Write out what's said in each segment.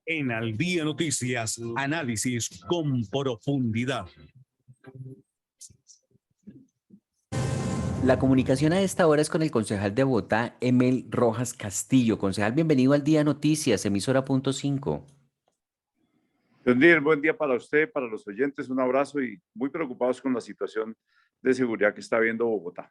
En Al Día Noticias, análisis con profundidad. La comunicación a esta hora es con el concejal de Bogotá, Emel Rojas Castillo. Concejal, bienvenido al Día Noticias, emisora punto 5. Buen día para usted, para los oyentes, un abrazo y muy preocupados con la situación de seguridad que está viendo Bogotá.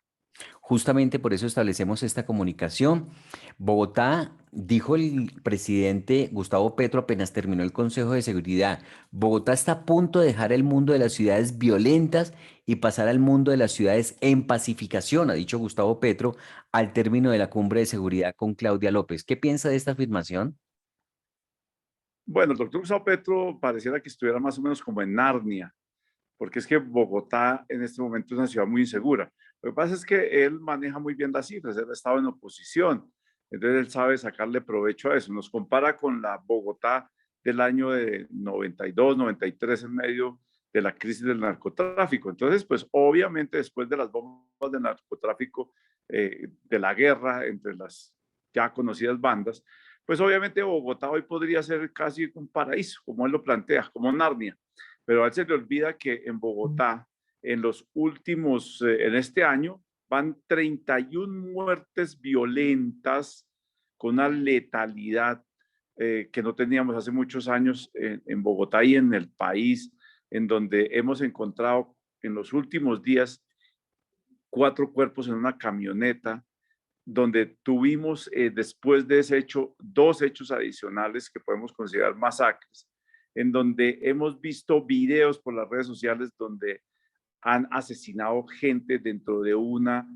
Justamente por eso establecemos esta comunicación. Bogotá, dijo el presidente Gustavo Petro apenas terminó el Consejo de Seguridad, Bogotá está a punto de dejar el mundo de las ciudades violentas y pasar al mundo de las ciudades en pacificación, ha dicho Gustavo Petro al término de la cumbre de seguridad con Claudia López. ¿Qué piensa de esta afirmación? Bueno, el doctor Gustavo Petro pareciera que estuviera más o menos como en Narnia, porque es que Bogotá en este momento es una ciudad muy insegura. Lo que pasa es que él maneja muy bien las cifras, él ha estado en oposición, entonces él sabe sacarle provecho a eso. Nos compara con la Bogotá del año de 92, 93 en medio de la crisis del narcotráfico. Entonces, pues obviamente después de las bombas del narcotráfico, de la guerra entre las ya conocidas bandas, pues obviamente Bogotá hoy podría ser casi un paraíso, como él lo plantea, como Narnia, pero a él se le olvida que en Bogotá, en los últimos, en este año, van 31 muertes violentas con una letalidad que no teníamos hace muchos años en Bogotá y en el país, en donde hemos encontrado en los últimos días 4 cuerpos en una camioneta, donde tuvimos después de ese hecho 2 hechos adicionales que podemos considerar masacres, en donde hemos visto videos por las redes sociales donde han asesinado gente dentro de una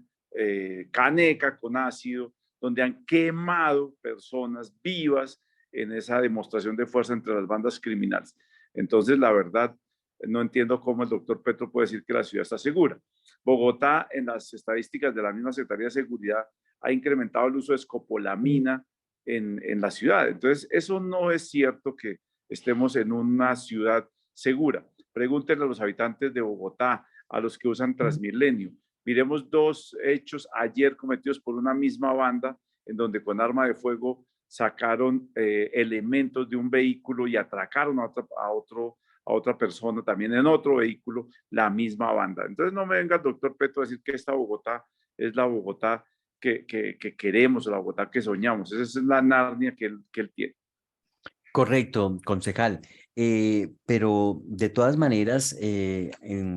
caneca con ácido, donde han quemado personas vivas en esa demostración de fuerza entre las bandas criminales. Entonces, la verdad, no entiendo cómo el doctor Petro puede decir que la ciudad está segura. Bogotá, en las estadísticas de la misma Secretaría de Seguridad, ha incrementado el uso de escopolamina en la ciudad. Entonces, eso no es cierto que estemos en una ciudad segura. Pregúntenle a los habitantes de Bogotá, a los que usan Transmilenio. Miremos 2 hechos ayer cometidos por una misma banda, en donde con arma de fuego sacaron elementos de un vehículo y atracaron a otra persona también en otro vehículo, la misma banda. Entonces no me venga el doctor Petro a decir que esta Bogotá es la Bogotá que queremos, la Bogotá que soñamos. Esa es la Narnia que él tiene. Correcto, concejal. Pero de todas maneras,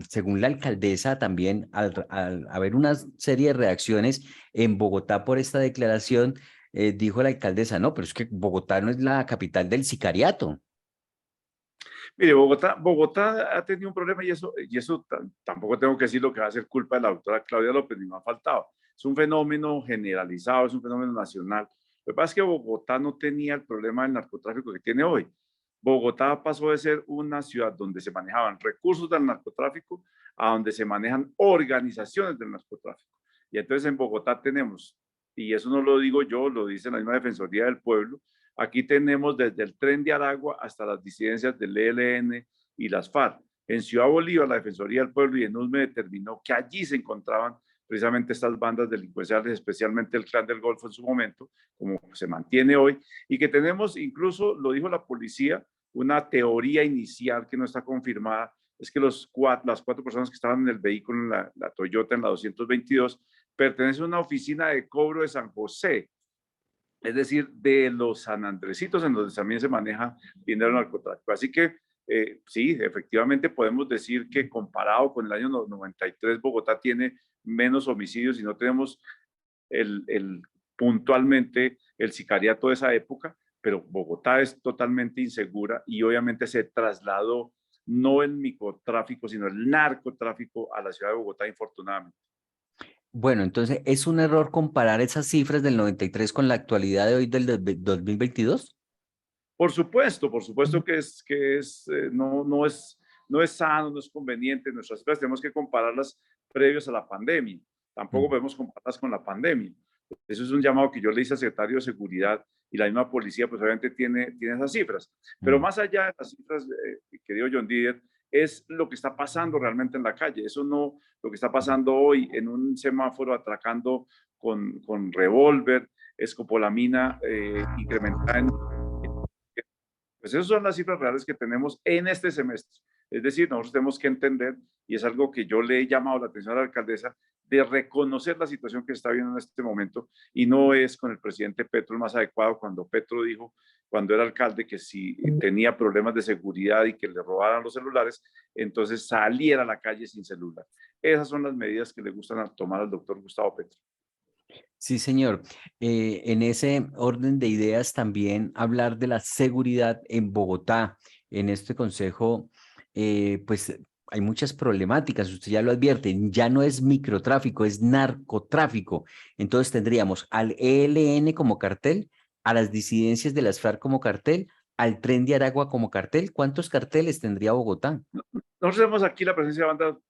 según la alcaldesa, también al haber una serie de reacciones en Bogotá por esta declaración, dijo la alcaldesa, no, pero es que Bogotá no es la capital del sicariato. Mire, Bogotá ha tenido un problema y eso tampoco tengo que decir lo que va a ser culpa de la doctora Claudia López, ni me ha faltado. Es un fenómeno generalizado, es un fenómeno nacional. Lo que pasa es que Bogotá no tenía el problema del narcotráfico que tiene hoy. Bogotá pasó de ser una ciudad donde se manejaban recursos del narcotráfico a donde se manejan organizaciones del narcotráfico. Y entonces en Bogotá tenemos, y eso no lo digo yo, lo dice la misma Defensoría del Pueblo, aquí tenemos desde el Tren de Aragua hasta las disidencias del ELN y las FARC. En Ciudad Bolívar, la Defensoría del Pueblo y en USME determinó que allí se encontraban precisamente estas bandas delincuenciales, especialmente el Clan del Golfo en su momento, como se mantiene hoy, y que tenemos, incluso lo dijo la policía, una teoría inicial que no está confirmada, es que las 4 personas que estaban en el vehículo, en la Toyota, en la 222, pertenecen a una oficina de cobro de San José, es decir, de los sanandresitos en donde también se maneja dinero narcotráfico. Así que sí, efectivamente podemos decir que comparado con el año 93, Bogotá tiene menos homicidios y no tenemos puntualmente el sicariato de esa época, pero Bogotá es totalmente insegura y obviamente se trasladó no el microtráfico, sino el narcotráfico a la ciudad de Bogotá, infortunadamente. Bueno, entonces, ¿es un error comparar esas cifras del 93 con la actualidad de hoy del 2022? Por supuesto no es sano, no es conveniente. Nuestras cifras tenemos que compararlas previos a la pandemia. Tampoco Mm. podemos compararlas con la pandemia. Eso es un llamado que yo le hice al secretario de Seguridad y la misma policía, pues obviamente tiene esas cifras. Pero Mm. más allá de las cifras, querido John Didier, es lo que está pasando realmente en la calle. Eso no, lo que está pasando hoy en un semáforo atracando con revólver, escopolamina incrementada en Pues esas son las cifras reales que tenemos en este semestre. Es decir, nosotros tenemos que entender, y es algo que yo le he llamado la atención a la alcaldesa, de reconocer la situación que se está viendo en este momento, y no es con el presidente Petro el más adecuado cuando Petro dijo, cuando era alcalde, que si tenía problemas de seguridad y que le robaran los celulares, entonces saliera a la calle sin celular. Esas son las medidas que le gustan tomar al doctor Gustavo Petro. Sí, señor. En ese orden de ideas también hablar de la seguridad en Bogotá. En este consejo, pues hay muchas problemáticas, usted ya lo advierte, ya no es microtráfico, es narcotráfico. Entonces tendríamos al ELN como cartel, a las disidencias de las FARC como cartel, al Tren de Aragua como cartel. ¿Cuántos carteles tendría Bogotá? Nosotros tenemos aquí la presencia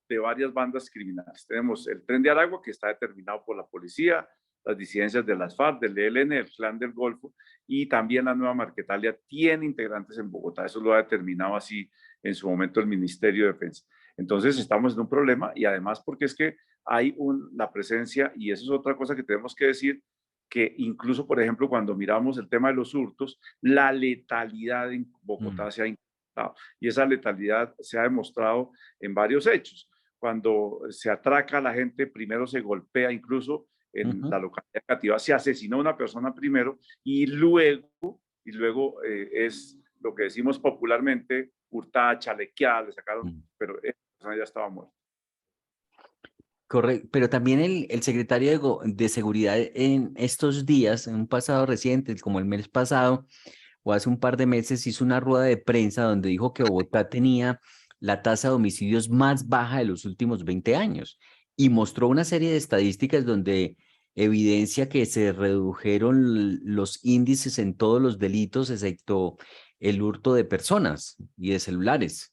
de varias bandas criminales. Tenemos el Tren de Aragua, que está determinado por la policía, las disidencias de las FARC, del ELN, el Clan del Golfo, y también la Nueva Marquetalia tiene integrantes en Bogotá. Eso lo ha determinado así en su momento el Ministerio de Defensa. Entonces estamos en un problema, y además porque es que hay la presencia, y eso es otra cosa que tenemos que decir, que incluso, por ejemplo, cuando miramos el tema de los hurtos, la letalidad en Bogotá se ha incrementado, y esa letalidad se ha demostrado en varios hechos. Cuando se atraca a la gente, primero se golpea, incluso en la localidad de Cativa se asesinó a una persona primero, y luego es lo que decimos popularmente, hurtada, chalequeada, le sacaron, pero esa persona ya estaba muerta. Correcto, pero también el secretario de Seguridad en estos días, en un pasado reciente, como el mes pasado o hace un par de meses, hizo una rueda de prensa donde dijo que Bogotá tenía la tasa de homicidios más baja de los últimos 20 años y mostró una serie de estadísticas donde evidencia que se redujeron los índices en todos los delitos, excepto el hurto de personas y de celulares.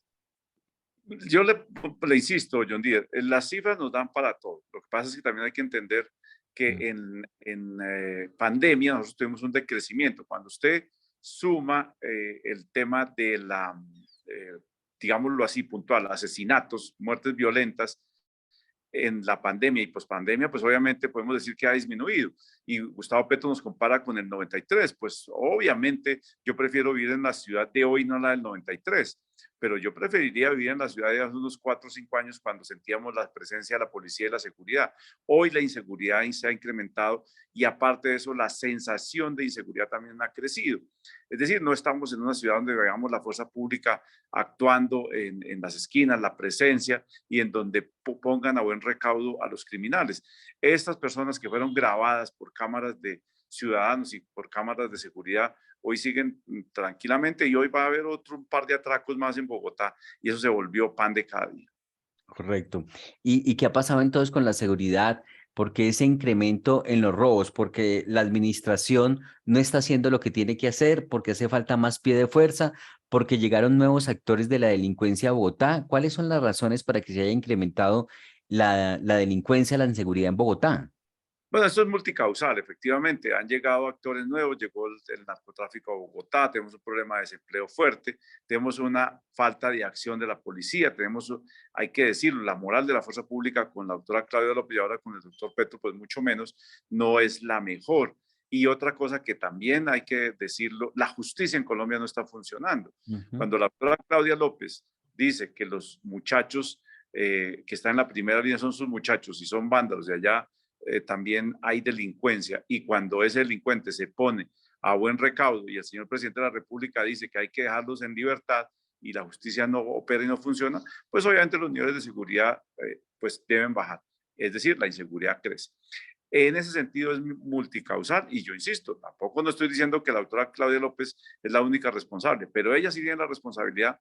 Yo le insisto, John Díaz, las cifras nos dan para todo. Lo que pasa es que también hay que entender que en pandemia nosotros tuvimos un decrecimiento. Cuando usted suma el tema de digámoslo así, puntual, asesinatos, muertes violentas, en la pandemia y pospandemia, pues obviamente podemos decir que ha disminuido. Y Gustavo Petro nos compara con el 93, pues obviamente yo prefiero vivir en la ciudad de hoy, no la del 93, pero yo preferiría vivir en la ciudad de hace unos 4 o 5 años cuando sentíamos la presencia de la policía y la seguridad. Hoy la inseguridad se ha incrementado, y aparte de eso, la sensación de inseguridad también ha crecido. Es decir, no estamos en una ciudad donde veamos la fuerza pública actuando en las esquinas, la presencia, y en donde pongan a buen recaudo a los criminales. Estas personas que fueron grabadas por cámaras de ciudadanos y por cámaras de seguridad hoy siguen tranquilamente, y hoy va a haber un par de atracos más en Bogotá, y eso se volvió pan de cada día. Correcto. ¿Y qué ha pasado entonces con la seguridad? ¿Por qué ese incremento en los robos? ¿Porque la administración no está haciendo lo que tiene que hacer? ¿Porque hace falta más pie de fuerza? ¿Porque llegaron nuevos actores de la delincuencia a Bogotá? ¿Cuáles son las razones para que se haya incrementado la delincuencia, la inseguridad en Bogotá? Bueno, esto es multicausal, efectivamente. Han llegado actores nuevos, llegó el narcotráfico a Bogotá, tenemos un problema de desempleo fuerte, tenemos una falta de acción de la policía, hay que decirlo, la moral de la fuerza pública con la doctora Claudia López y ahora con el doctor Petro, pues mucho menos, no es la mejor. Y otra cosa que también hay que decirlo, la justicia en Colombia no está funcionando. Cuando la doctora Claudia López dice que los muchachos que están en la primera línea son sus muchachos y son vándalos de allá, también hay delincuencia, y cuando ese delincuente se pone a buen recaudo y el señor presidente de la República dice que hay que dejarlos en libertad y la justicia no opera y no funciona, pues obviamente los niveles de seguridad pues deben bajar, es decir, la inseguridad crece. En ese sentido es multicausal, y yo insisto, tampoco no estoy diciendo que la doctora Claudia López es la única responsable, pero ella sí tiene la responsabilidad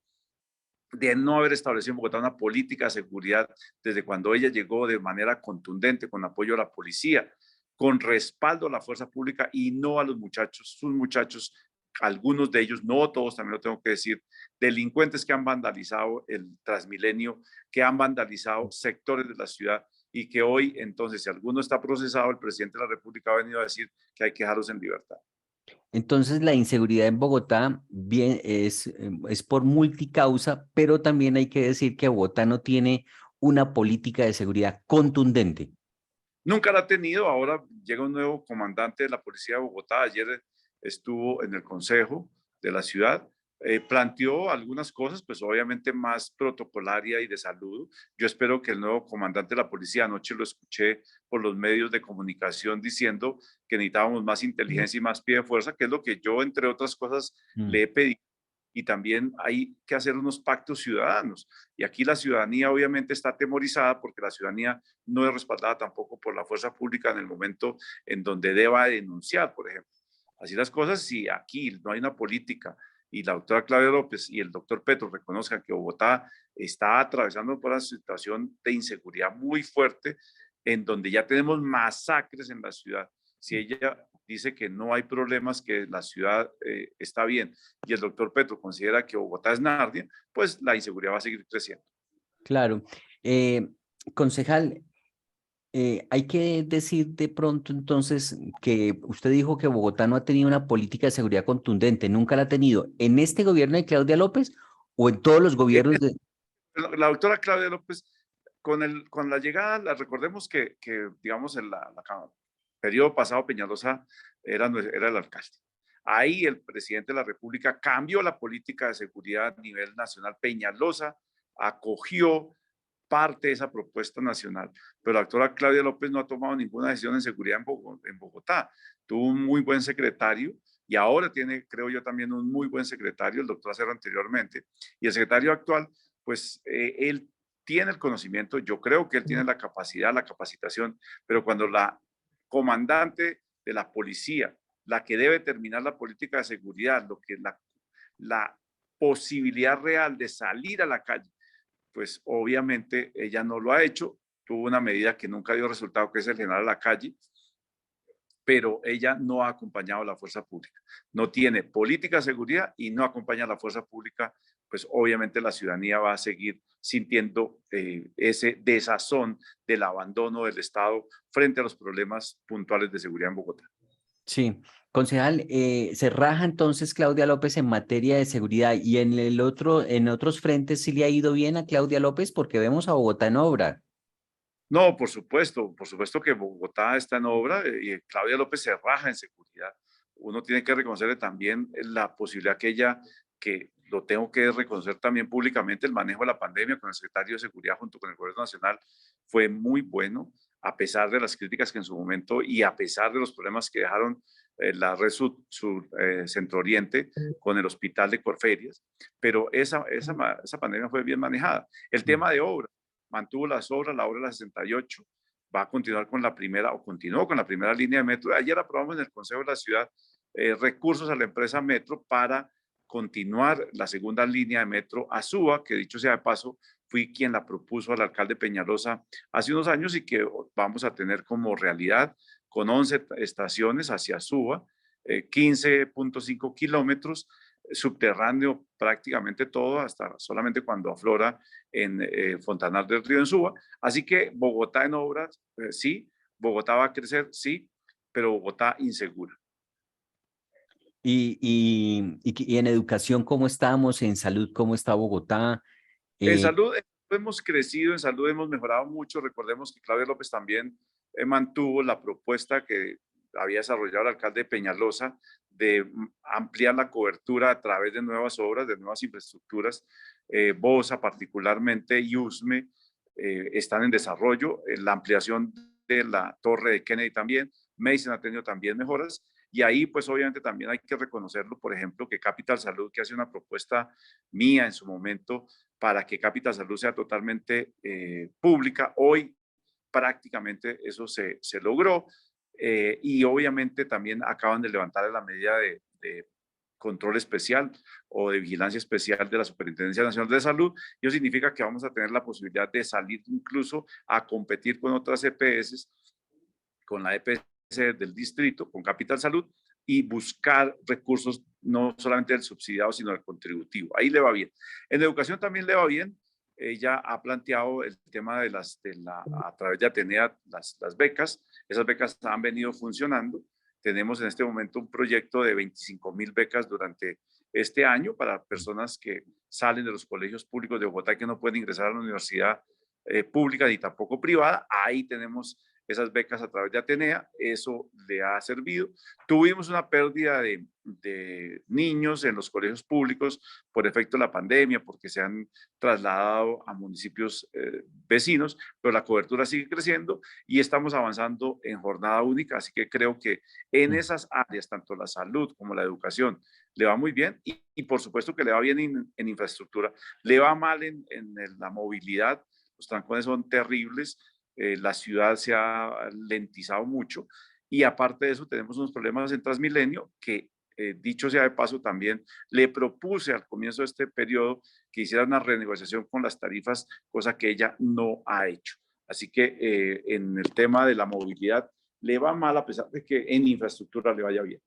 de no haber establecido en Bogotá una política de seguridad desde cuando ella llegó de manera contundente, con apoyo a la policía, con respaldo a la fuerza pública y no a los muchachos, sus muchachos, algunos de ellos, no todos, también lo tengo que decir, delincuentes que han vandalizado el Transmilenio, que han vandalizado sectores de la ciudad, y que hoy, entonces, si alguno está procesado, el presidente de la República ha venido a decir que hay que dejarlos en libertad. Entonces, la inseguridad en Bogotá bien, es por multicausa, pero también hay que decir que Bogotá no tiene una política de seguridad contundente. Nunca la ha tenido. Ahora llega un nuevo comandante de la policía de Bogotá. Ayer estuvo en el consejo de la ciudad, planteó algunas cosas, pues obviamente más protocolaria y de salud. Yo espero que el nuevo comandante de la policía, anoche lo escuché por los medios de comunicación diciendo que necesitábamos más inteligencia y más pie de fuerza, que es lo que yo, entre otras cosas, le he pedido. Y también hay que hacer unos pactos ciudadanos. Y aquí la ciudadanía obviamente está atemorizada porque la ciudadanía no es respaldada tampoco por la fuerza pública en el momento en donde deba denunciar, por ejemplo. Así las cosas, si aquí no hay una política y la doctora Claudia López y el doctor Petro reconozcan que Bogotá está atravesando por una situación de inseguridad muy fuerte, en donde ya tenemos masacres en la ciudad. Si ella dice que no hay problemas, que la ciudad está bien, y el doctor Petro considera que Bogotá es Narnia, pues la inseguridad va a seguir creciendo. Claro. Concejal, hay que decir de pronto entonces que usted dijo que Bogotá no ha tenido una política de seguridad contundente, nunca la ha tenido. ¿En este gobierno de Claudia López o en todos los gobiernos de... La doctora Claudia López, con la llegada, recordemos que digamos, en periodo pasado Peñalosa era el alcalde. Ahí el presidente de la República cambió la política de seguridad a nivel nacional. Peñalosa acogió parte de esa propuesta nacional, pero la doctora Claudia López no ha tomado ninguna decisión en seguridad en Bogotá. Tuvo un muy buen secretario y ahora tiene, creo yo, también un muy buen secretario, el doctor Acero anteriormente, y el secretario actual, pues él tiene el conocimiento, yo creo que él tiene la capacidad, la capacitación, pero cuando la comandante de la policía, la que debe terminar la política de seguridad, lo que la posibilidad real de salir a la calle, pues obviamente ella no lo ha hecho, tuvo una medida que nunca dio resultado, que es el general a la calle, pero ella no ha acompañado a la fuerza pública. No tiene política de seguridad y no acompaña a la fuerza pública, pues obviamente la ciudadanía va a seguir sintiendo ese desazón del abandono del Estado frente a los problemas puntuales de seguridad en Bogotá. Sí, concejal, se raja entonces Claudia López en materia de seguridad y en otros frentes sí le ha ido bien a Claudia López porque vemos a Bogotá en obra. No, por supuesto que Bogotá está en obra y Claudia López se raja en seguridad. Uno tiene que reconocerle también la posibilidad que ella, que lo tengo que reconocer también públicamente, el manejo de la pandemia con el secretario de Seguridad junto con el Gobierno Nacional fue muy bueno, a pesar de las críticas que en su momento y a pesar de los problemas que dejaron la red Centro Oriente con el hospital de Corferias, pero esa pandemia fue bien manejada. El tema de obra, mantuvo las obras, la obra de la 68, va a continuar con la primera, o continuó con la primera línea de metro. Ayer aprobamos en el Consejo de la Ciudad recursos a la empresa Metro para continuar la segunda línea de metro a Suba, que dicho sea de paso, fui quien la propuso al alcalde Peñalosa hace unos años y que vamos a tener como realidad con 11 estaciones hacia Suba, 15.5 kilómetros, subterráneo prácticamente todo, hasta solamente cuando aflora en Fontanar del Río en Suba. Así que Bogotá en obras, sí, Bogotá va a crecer, sí, pero Bogotá insegura. Y en educación, ¿cómo estamos? En salud, ¿cómo está Bogotá? En Eh, salud hemos crecido, en salud hemos mejorado mucho. Recordemos que Claudia López también mantuvo la propuesta que había desarrollado el alcalde de Peñalosa de ampliar la cobertura a través de nuevas obras, de nuevas infraestructuras. BOSA particularmente y USME están en desarrollo. La ampliación de la torre de Kennedy también. Mason ha tenido también mejoras. Y ahí, pues obviamente también hay que reconocerlo, por ejemplo, que Capital Salud, que hace una propuesta mía en su momento para que Capital Salud sea totalmente pública, hoy prácticamente eso se logró. Y obviamente también acaban de levantar la medida de control especial o de vigilancia especial de la Superintendencia Nacional de Salud. Y eso significa que vamos a tener la posibilidad de salir incluso a competir con otras EPS, con la EPS del distrito, con Capital Salud, y buscar recursos no solamente del subsidiado, sino del contributivo. Ahí le va bien. En educación también le va bien. Ella ha planteado el tema a través de Atenea, las becas. Esas becas han venido funcionando. Tenemos en este momento un proyecto de 25.000 becas durante este año para personas que salen de los colegios públicos de Bogotá y que no pueden ingresar a la universidad pública ni tampoco privada. Ahí tenemos esas becas a través de Atenea, eso le ha servido. Tuvimos una pérdida de niños en los colegios públicos por efecto de la pandemia, porque se han trasladado a municipios vecinos, pero la cobertura sigue creciendo y estamos avanzando en jornada única, así que creo que en esas áreas, tanto la salud como la educación, le va muy bien y por supuesto que le va bien en infraestructura, le va mal en la movilidad, los trancones son terribles, la ciudad se ha lentizado mucho y aparte de eso tenemos unos problemas en Transmilenio que, dicho sea de paso, también le propuse al comienzo de este periodo que hiciera una renegociación con las tarifas, cosa que ella no ha hecho. Así que en el tema de la movilidad le va mal a pesar de que en infraestructura le vaya bien.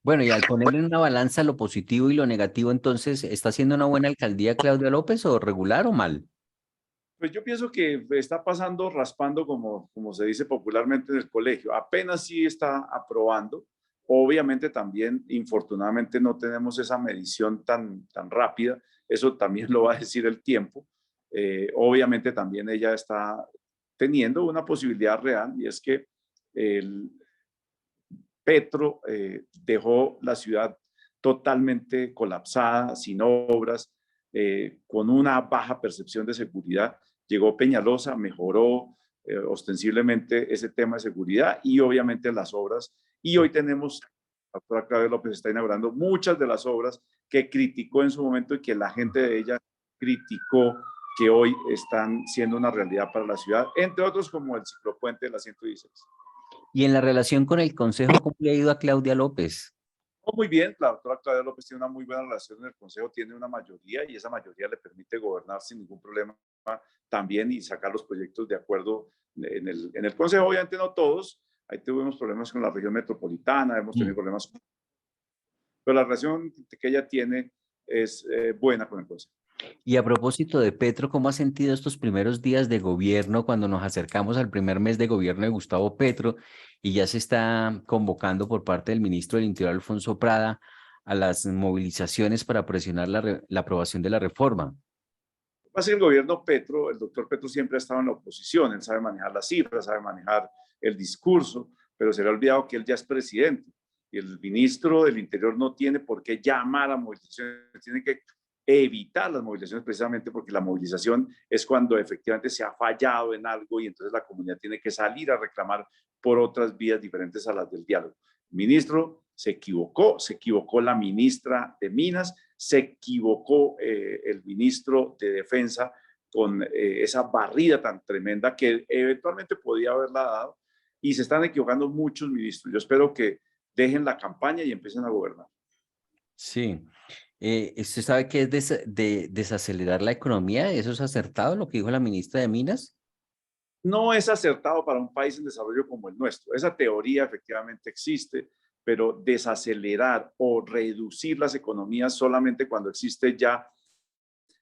Bueno, y al poner en una balanza lo positivo y lo negativo, entonces, ¿está haciendo una buena alcaldía Claudia López o regular o mal? Pues yo pienso que está pasando raspando, como se dice popularmente en el colegio. Apenas sí está aprobando. Obviamente también, infortunadamente, no tenemos esa medición tan rápida. Eso también lo va a decir el tiempo. Obviamente también ella está teniendo una posibilidad real y es que el Petro dejó la ciudad totalmente colapsada, sin obras, con una baja percepción de seguridad. Llegó Peñalosa, mejoró ostensiblemente ese tema de seguridad y obviamente las obras. Y hoy tenemos, la doctora Claudia López está inaugurando muchas de las obras que criticó en su momento y que la gente de ella criticó, que hoy están siendo una realidad para la ciudad, entre otros como el ciclopuente de la 116. Y en la relación con el Consejo, ¿cómo le ha ido a Claudia López? Oh, muy bien, la doctora Claudia López tiene una muy buena relación en el Consejo, tiene una mayoría y esa mayoría le permite gobernar sin ningún problema también y sacar los proyectos de acuerdo en el Consejo. Obviamente no todos, ahí tuvimos problemas con la región metropolitana, hemos tenido problemas, pero la relación que ella tiene es buena con el Consejo. Y a propósito de Petro, ¿cómo ha sentido estos primeros días de gobierno cuando nos acercamos al primer mes de gobierno de Gustavo Petro y ya se está convocando por parte del ministro del Interior, Alfonso Prada, a las movilizaciones para presionar la aprobación de la reforma? Así el gobierno Petro, el doctor Petro siempre ha estado en la oposición, él sabe manejar las cifras, sabe manejar el discurso, pero se le ha olvidado que él ya es presidente y el ministro del Interior no tiene por qué llamar a movilizaciones, tiene que evitar las movilizaciones precisamente porque la movilización es cuando efectivamente se ha fallado en algo y entonces la comunidad tiene que salir a reclamar por otras vías diferentes a las del diálogo. El ministro se equivocó la ministra de Minas, se equivocó el ministro de Defensa con esa barrida tan tremenda que eventualmente podía haberla dado y se están equivocando muchos ministros. Yo espero que dejen la campaña y empiecen a gobernar. Sí. ¿Usted sabe qué es de desacelerar la economía? ¿Eso es acertado lo que dijo la ministra de Minas? No es acertado para un país en desarrollo como el nuestro. Esa teoría efectivamente existe, pero desacelerar o reducir las economías solamente cuando existe ya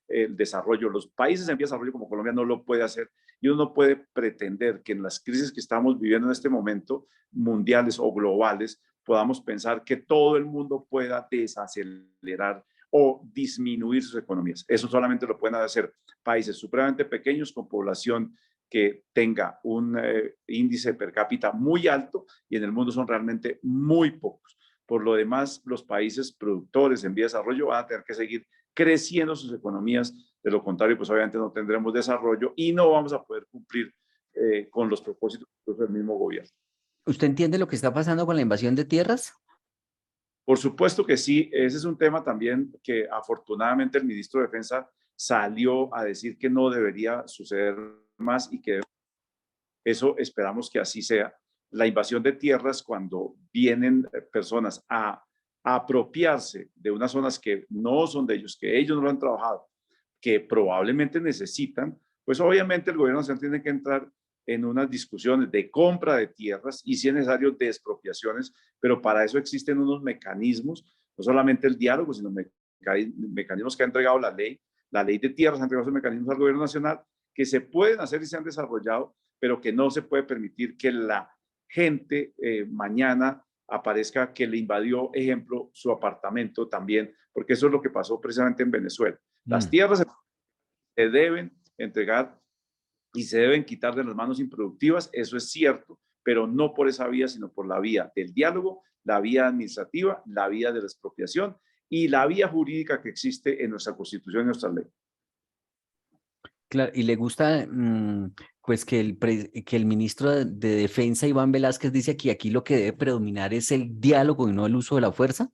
el desarrollo. Los países en vías de desarrollo como Colombia no lo puede hacer y uno no puede pretender que en las crisis que estamos viviendo en este momento, mundiales o globales, podamos pensar que todo el mundo pueda desacelerar o disminuir sus economías. Eso solamente lo pueden hacer países supremamente pequeños con población que tenga un índice per cápita muy alto y en el mundo son realmente muy pocos. Por lo demás, los países productores en vía de desarrollo van a tener que seguir creciendo sus economías. De lo contrario, pues obviamente no tendremos desarrollo y no vamos a poder cumplir con los propósitos del mismo gobierno. ¿Usted entiende lo que está pasando con la invasión de tierras? Por supuesto que sí, ese es un tema también que afortunadamente el ministro de Defensa salió a decir que no debería suceder más y que eso esperamos que así sea. La invasión de tierras cuando vienen personas a apropiarse de unas zonas que no son de ellos, que ellos no lo han trabajado, que probablemente necesitan, pues obviamente el gobierno nacional tiene que entrar en unas discusiones de compra de tierras y si es necesario de expropiaciones, pero para eso existen unos mecanismos, no solamente el diálogo, sino mecanismos que ha entregado la ley de tierras ha entregado esos mecanismos al gobierno nacional que se pueden hacer y se han desarrollado, pero que no se puede permitir que la gente mañana aparezca que le invadió, ejemplo, su apartamento también, porque eso es lo que pasó precisamente en Venezuela. Las tierras se deben entregar y se deben quitar de las manos improductivas, eso es cierto, pero no por esa vía, sino por la vía del diálogo, la vía administrativa, la vía de la expropiación y la vía jurídica que existe en nuestra Constitución y nuestra ley. Claro, y le gusta pues que el ministro de Defensa, Iván Velázquez, dice que aquí lo que debe predominar es el diálogo y no el uso de la fuerza.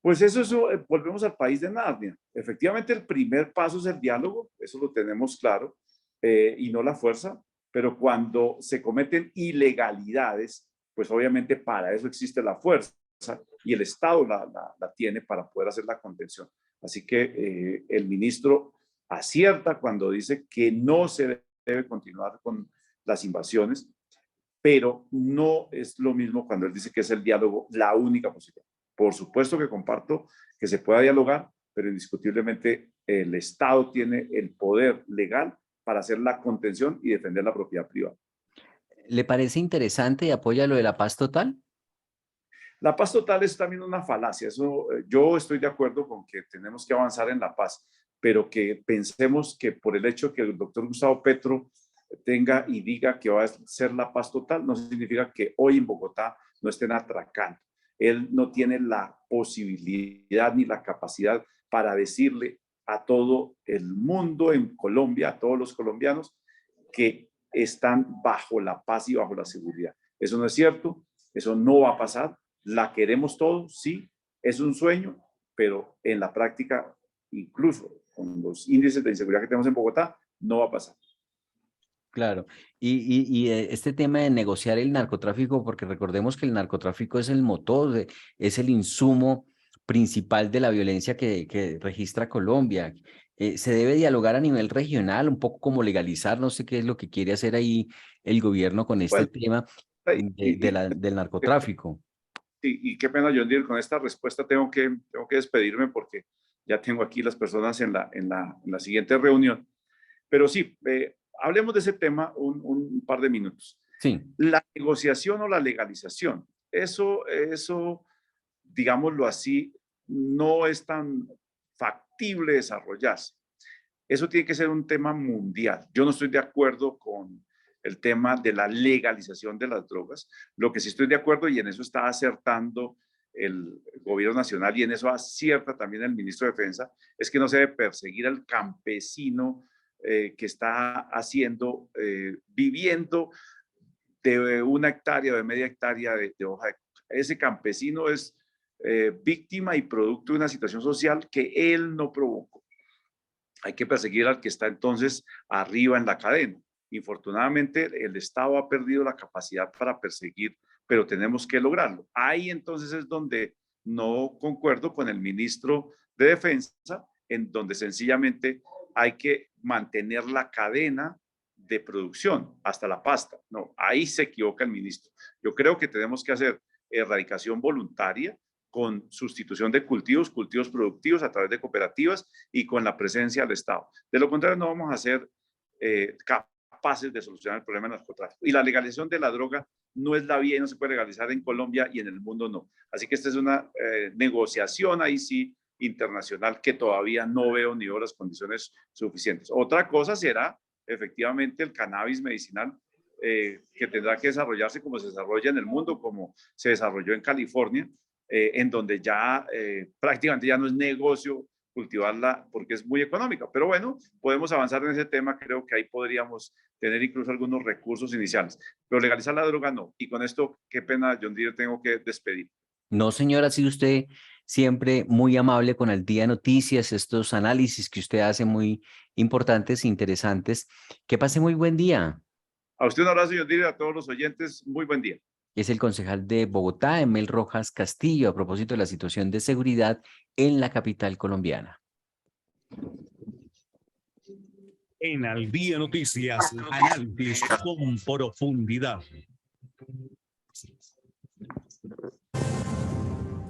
Pues eso, volvemos al país de Narnia. Efectivamente, el primer paso es el diálogo, eso lo tenemos claro, y no la fuerza, pero cuando se cometen ilegalidades, pues obviamente para eso existe la fuerza y el Estado la tiene para poder hacer la contención. Así que el ministro acierta cuando dice que no se debe continuar con las invasiones, pero no es lo mismo cuando él dice que es el diálogo la única posibilidad. Por supuesto que comparto que se pueda dialogar, pero indiscutiblemente el Estado tiene el poder legal para hacer la contención y defender la propiedad privada. ¿Le parece interesante y apoya lo de la paz total? La paz total es también una falacia. Eso, yo estoy de acuerdo con que tenemos que avanzar en la paz, pero que pensemos que por el hecho que el doctor Gustavo Petro tenga y diga que va a ser la paz total, no significa que hoy en Bogotá no estén atracando. Él no tiene la posibilidad ni la capacidad para decirle a todo el mundo en Colombia, a todos los colombianos, que están bajo la paz y bajo la seguridad. Eso no es cierto, eso no va a pasar. La queremos todos, sí, es un sueño, pero en la práctica, incluso con los índices de inseguridad que tenemos en Bogotá, no va a pasar. Claro, y este tema de negociar el narcotráfico, porque recordemos que el narcotráfico es el motor, es el insumo principal de la violencia que registra Colombia. Se debe dialogar a nivel regional, un poco como legalizar, no sé qué es lo que quiere hacer ahí el gobierno con este Bueno, tema del narcotráfico. y qué pena, John Deere, con esta respuesta tengo que despedirme porque ya tengo aquí las personas en la siguiente reunión. Pero sí, hablemos de ese tema un par de minutos. Sí. La negociación o la legalización, eso, digámoslo así, no es tan factible desarrollarse. Eso tiene que ser un tema mundial. Yo no estoy de acuerdo con el tema de la legalización de las drogas. Lo que sí estoy de acuerdo, y en eso está acertando el gobierno nacional y en eso acierta también el ministro de Defensa, es que no se debe perseguir al campesino que está haciendo, viviendo de 1 hectárea o de media hectárea de hoja de coca. Ese campesino es víctima y producto de una situación social que él no provocó. Hay que perseguir al que está entonces arriba en la cadena. Infortunadamente, el Estado ha perdido la capacidad para perseguir, pero tenemos que lograrlo. Ahí entonces es donde no concuerdo con el ministro de Defensa, en donde sencillamente hay que mantener la cadena de producción hasta la pasta. No, ahí se equivoca el ministro. Yo creo que tenemos que hacer erradicación voluntaria con sustitución de cultivos productivos a través de cooperativas y con la presencia del Estado. De lo contrario, no vamos a ser capaces de solucionar el problema del narcotráfico. Y la legalización de la droga no es la vía y no se puede legalizar en Colombia y en el mundo no. Así que esta es una negociación ahí sí internacional que todavía no veo ni veo las condiciones suficientes. Otra cosa será efectivamente el cannabis medicinal que tendrá que desarrollarse como se desarrolla en el mundo, como se desarrolló en California, en donde ya prácticamente ya no es negocio cultivarla porque es muy económica. Pero bueno, podemos avanzar en ese tema. Creo que ahí podríamos tener incluso algunos recursos iniciales. Pero legalizar la droga no. Y con esto, qué pena, John Deere, tengo que despedir. No, señora, ha sido usted siempre muy amable con el Día de Noticias, estos análisis que usted hace muy importantes, interesantes. Que pase muy buen día. A usted un abrazo, John Deere, a todos los oyentes. Muy buen día. Es el concejal de Bogotá, Emel Rojas Castillo, a propósito de la situación de seguridad en la capital colombiana. En Al Día Noticias, análisis con profundidad.